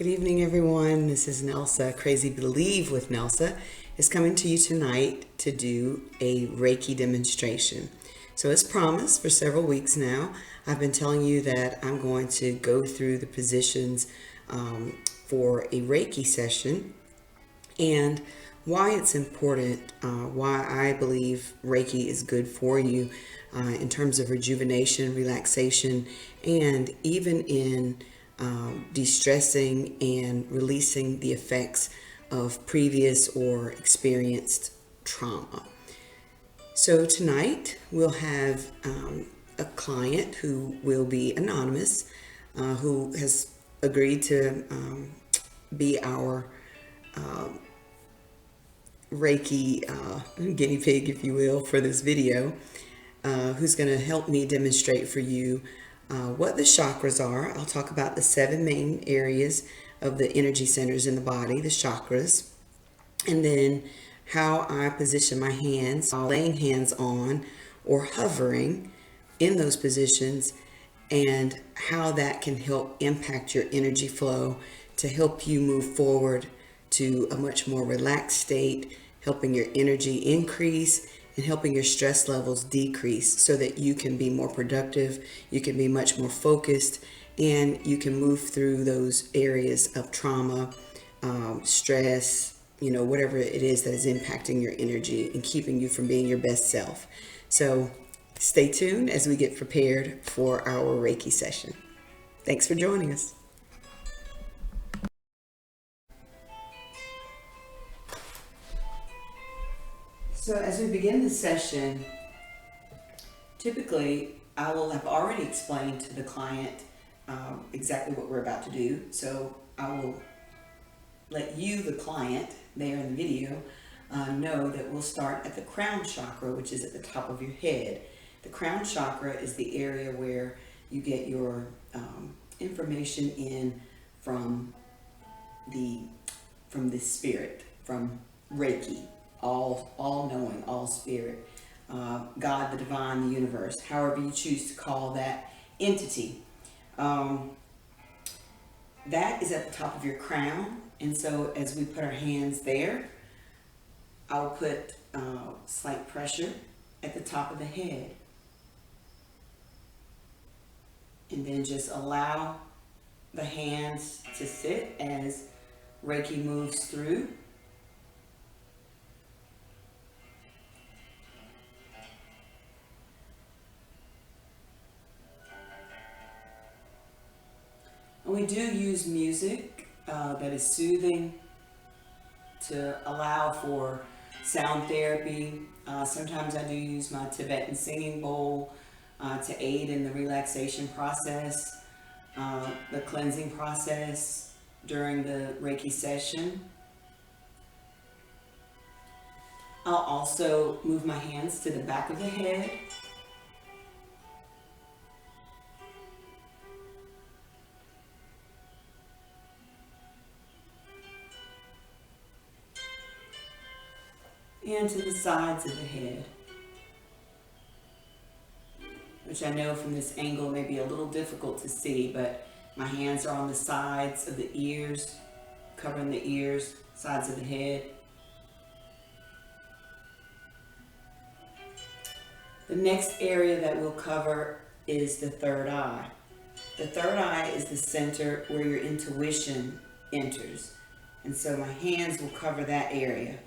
Good evening, everyone. This is Nelsa. Crazy Believe with Nelsa is coming to you tonight to do a Reiki demonstration. So as promised, for several weeks now, I've been telling you that I'm going to go through the positions for a Reiki session and why it's important, why I believe Reiki is good for you in terms of rejuvenation, relaxation, and even in de-stressing and releasing the effects of previous or experienced trauma. So tonight we'll have a client who will be anonymous, who has agreed to be our Reiki guinea pig, if you will, for this video, who's going to help me demonstrate for you what the chakras are. I'll talk about the 7 main areas of the energy centers in the body, the chakras, and then how I position my hands, laying hands on or hovering in those positions, and how that can help impact your energy flow to help you move forward to a much more relaxed state, helping your energy increase and helping your stress levels decrease so that you can be more productive, you can be much more focused, and you can move through those areas of trauma, stress, whatever it is that is impacting your energy and keeping you from being your best self. So stay tuned as we get prepared for our Reiki session. Thanks for joining us. So as we begin the session, typically I will have already explained to the client exactly what we're about to do. So I will let you, the client, there in the video, know that we'll start at the crown chakra, which is at the top of your head. The crown chakra is the area where you get your information in from the spirit, from Reiki, all knowing, all spirit, God, the divine, the universe, however you choose to call that entity. That is at the top of your crown. And so as we put our hands there, I'll put slight pressure at the top of the head. And then just allow the hands to sit as Reiki moves through. And we do use music that is soothing to allow for sound therapy. Sometimes I do use my Tibetan singing bowl to aid in the relaxation process, the cleansing process during the Reiki session. I'll also move my hands to the back of the head. And to the sides of the head, which I know from this angle may be a little difficult to see, but my hands are on the sides of the ears, covering the ears, sides of the head. The next area that we'll cover is the third eye. The third eye is the center where your intuition enters. And so my hands will cover that area.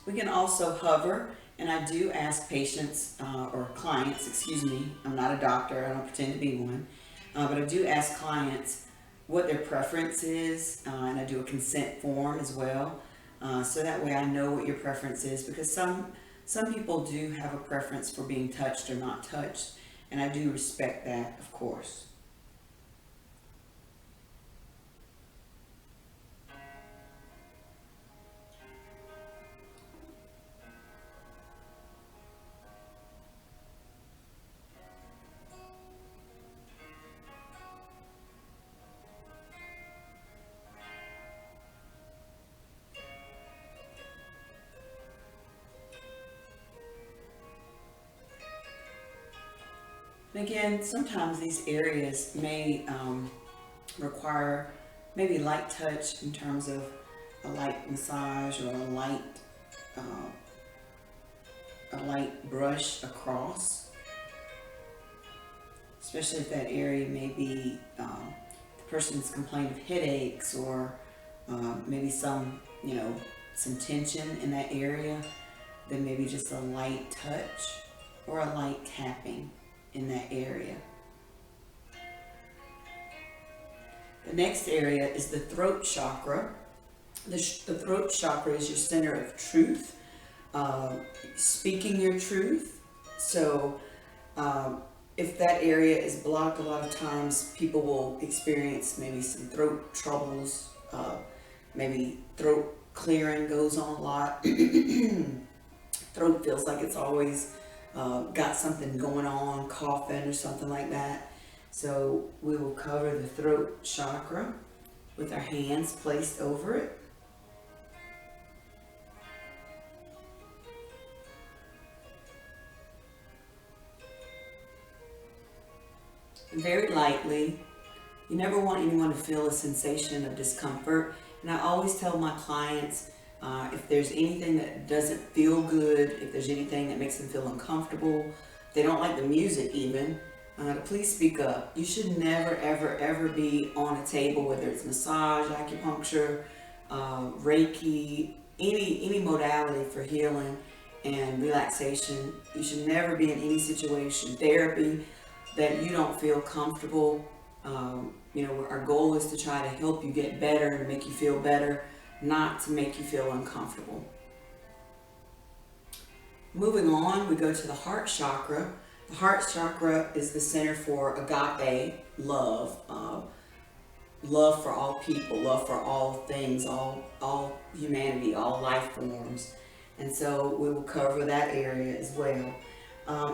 We can also hover, and I do ask patients, or clients, excuse me, I'm not a doctor, I don't pretend to be one, but I do ask clients what their preference is, and I do a consent form as well, so that way I know what your preference is, because some people do have a preference for being touched or not touched, and I do respect that, of course. And again, sometimes these areas may require maybe light touch in terms of a light massage or uh, a light brush across, especially if that area may be the person's complaining of headaches or maybe some some tension in that area. Then maybe just a light touch or a light tapping in that area. The next area is the throat chakra. The throat chakra is your center of truth, speaking your truth. So if that area is blocked, a lot of times people will experience maybe some throat troubles, maybe throat clearing goes on a lot. Throat feels like it's always got something going on, coughing or something like that. So we will cover the throat chakra with our hands placed over it. Very lightly. You never want anyone to feel a sensation of discomfort. And I always tell my clients, if there's anything that doesn't feel good, if there's anything that makes them feel uncomfortable, if they don't like the music even, to please speak up. You should never, ever, ever be on a table, whether it's massage, acupuncture, Reiki, any modality for healing and relaxation. You should never be in any situation, therapy, that you don't feel comfortable. Our goal is to try to help you get better and make you feel better, not to make you feel uncomfortable. Moving on, we go to the heart chakra. The heart chakra is the center for agape love, love for all people, love for all things, all humanity, all life forms. And so we will cover that area as well.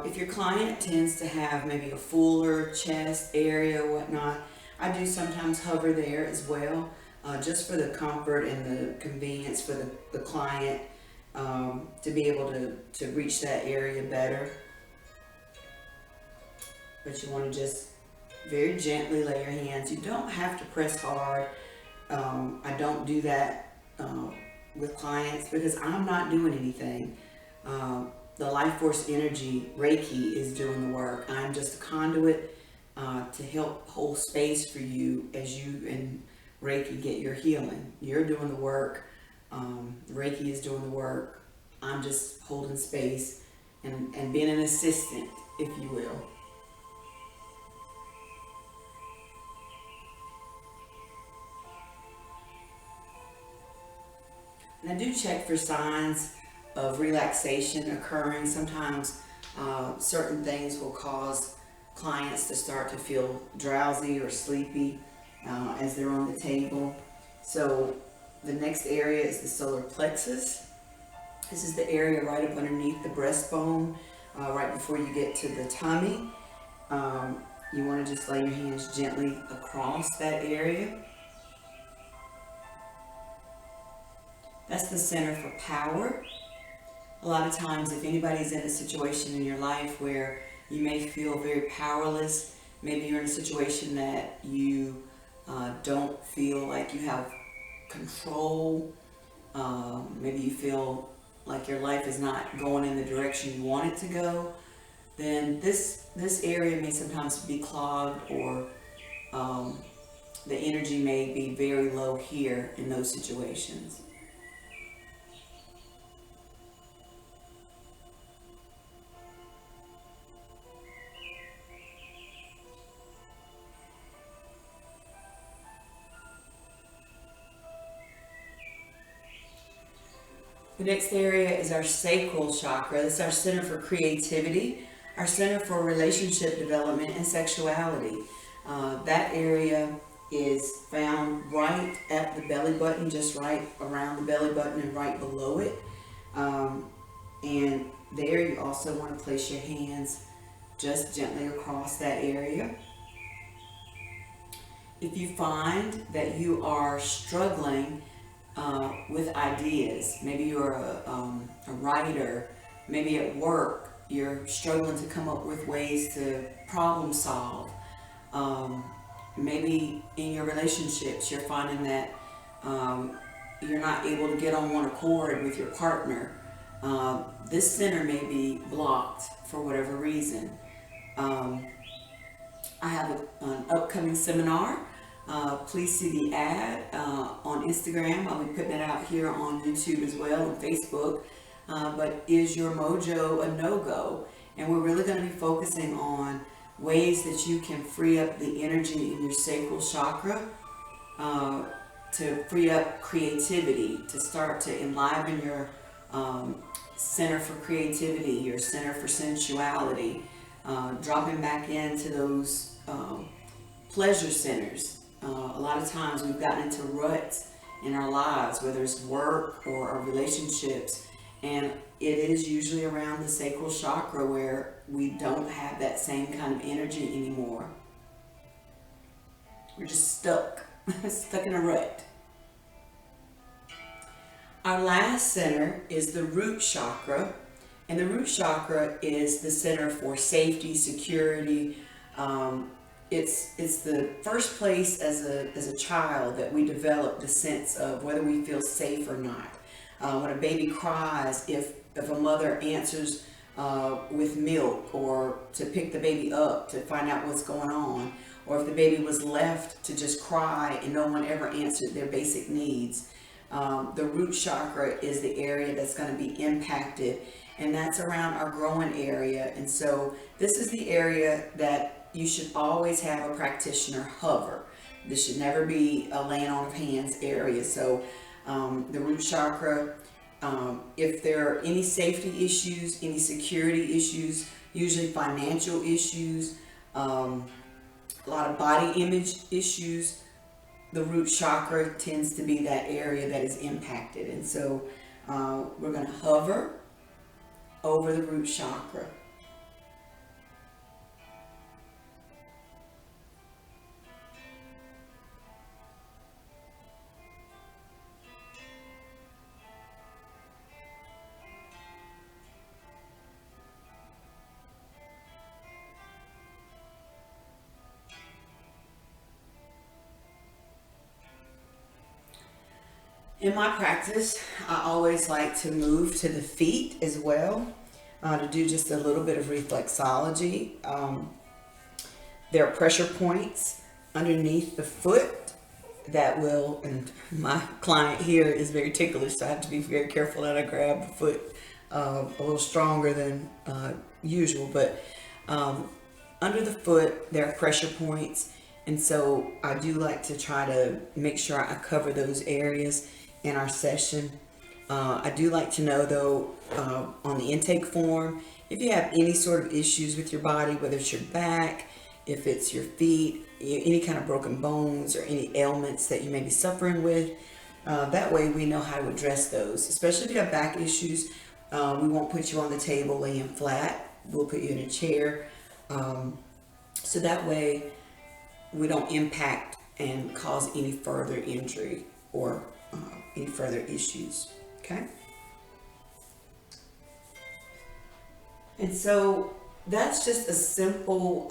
If your client tends to have maybe a fuller chest area or whatnot, I do sometimes hover there as well, just for the comfort and the convenience for the client to be able to reach that area better. But you want to just very gently lay your hands. You don't have to press hard. I don't do that with clients because I'm not doing anything. The life force energy, Reiki, is doing the work. I'm just a conduit to help hold space for you as you and Reiki get your healing. You're doing the work. Reiki is doing the work. I'm just holding space and being an assistant, if you will. And I do check for signs of relaxation occurring. Sometimes certain things will cause clients to start to feel drowsy or sleepy as they're on the table. So the next area is the solar plexus. This is the area right up underneath the breastbone, right before you get to the tummy. You want to just lay your hands gently across that area. That's the center for power. A lot of times, if anybody's in a situation in your life where you may feel very powerless, maybe you're in a situation that you don't feel like you have control, maybe you feel like your life is not going in the direction you want it to go, then this area may sometimes be clogged, or the energy may be very low here in those situations. The next area is our sacral chakra. This is our center for creativity, our center for relationship development and sexuality. That area is found right at the belly button, just right around the belly button and right below it. And there you also want to place your hands just gently across that area. If you find that you are struggling with ideas, maybe you're a writer, maybe at work you're struggling to come up with ways to problem solve. Maybe in your relationships, you're finding that you're not able to get on one accord with your partner. This center may be blocked for whatever reason. I have an upcoming seminar. Please see the ad on Instagram. I'll be putting it out here on YouTube as well and Facebook. But is your mojo a no-go? And we're really going to be focusing on ways that you can free up the energy in your sacral chakra to free up creativity, to start to enliven your center for creativity, your center for sensuality, dropping back into those pleasure centers. A lot of times we've gotten into ruts in our lives, whether it's work or our relationships, and it is usually around the sacral chakra where we don't have that same kind of energy anymore. We're just stuck, stuck in a rut. Our last center is the root chakra, and the root chakra is the center for safety, security. It's the first place as a child that we develop the sense of whether we feel safe or not. When a baby cries, if a mother answers with milk, or to pick the baby up to find out what's going on, or if the baby was left to just cry and no one ever answered their basic needs, the root chakra is the area that's going to be impacted, and that's around our growing area. And so this is the area that you should always have a practitioner hover. This should never be a laying on of hands area. So the root chakra, if there are any safety issues, any security issues, usually financial issues, a lot of body image issues, the root chakra tends to be that area that is impacted. And so we're going to hover over the root chakra. In my practice, I always like to move to the feet as well, to do just a little bit of reflexology. There are pressure points underneath the foot that will, and my client here is very ticklish, so I have to be very careful that I grab the foot a little stronger than usual. But under the foot, there are pressure points, and so I do like to try to make sure I cover those areas in our session. I do like to know though, on the intake form, if you have any sort of issues with your body, whether it's your back, if it's your feet, any kind of broken bones or any ailments that you may be suffering with, that way we know how to address those. Especially if you have back issues, we won't put you on the table laying flat. We'll put you in a chair, so that way we don't impact and cause any further injury or any further issues. Okay, and so that's just a simple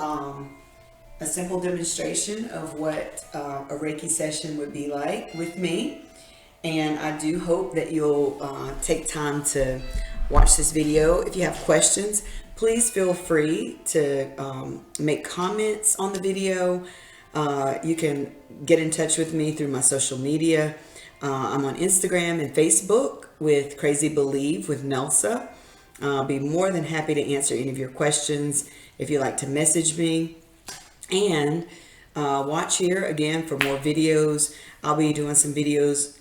demonstration of what a Reiki session would be like with me. And I do hope that you'll take time to watch this video. If you have questions, please feel free to make comments on the video. You can get in touch with me through my social media. I'm on Instagram and Facebook with Crazy Believe with Nelsa. I'll be more than happy to answer any of your questions if you'd like to message me. And watch here again for more videos. I'll be doing some videos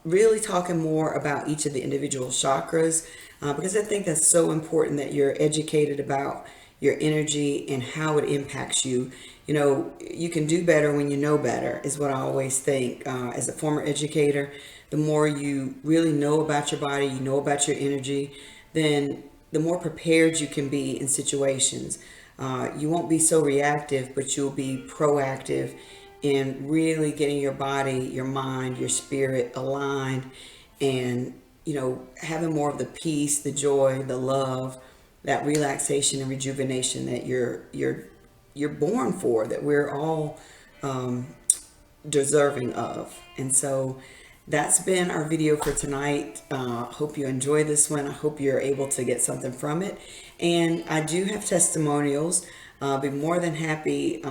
really talking more about each of the individual chakras, because I think that's so important that you're educated about your energy and how it impacts you. You know, you can do better when you know better, is what I always think. As a former educator, the more you really know about your body, you know about your energy, then the more prepared you can be in situations. You won't be so reactive, but you'll be proactive in really getting your body, your mind, your spirit aligned, and, you know, having more of the peace, the joy, the love, that relaxation and rejuvenation that you're born for, that we're all deserving of. And so that's been our video for tonight. Hope you enjoy this one. I hope you're able to get something from it. And I do have testimonials. I'll be more than happy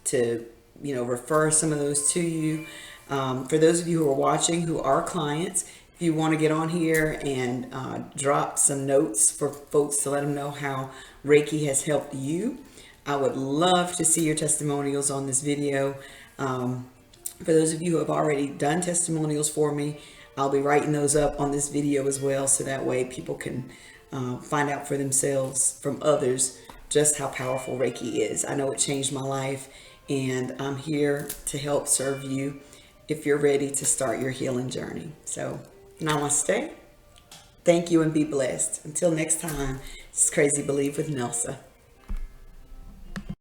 to refer some of those to you. For those of you who are watching who are clients, if you want to get on here and drop some notes for folks to let them know how Reiki has helped you, I would love to see your testimonials on this video. For those of you who have already done testimonials for me, I'll be writing those up on this video as well, so that way people can find out for themselves from others just how powerful Reiki is. I know it changed my life, and I'm here to help serve you if you're ready to start your healing journey. So, namaste. Thank you and be blessed. Until next time, this is Crazy Believe with Nelsa.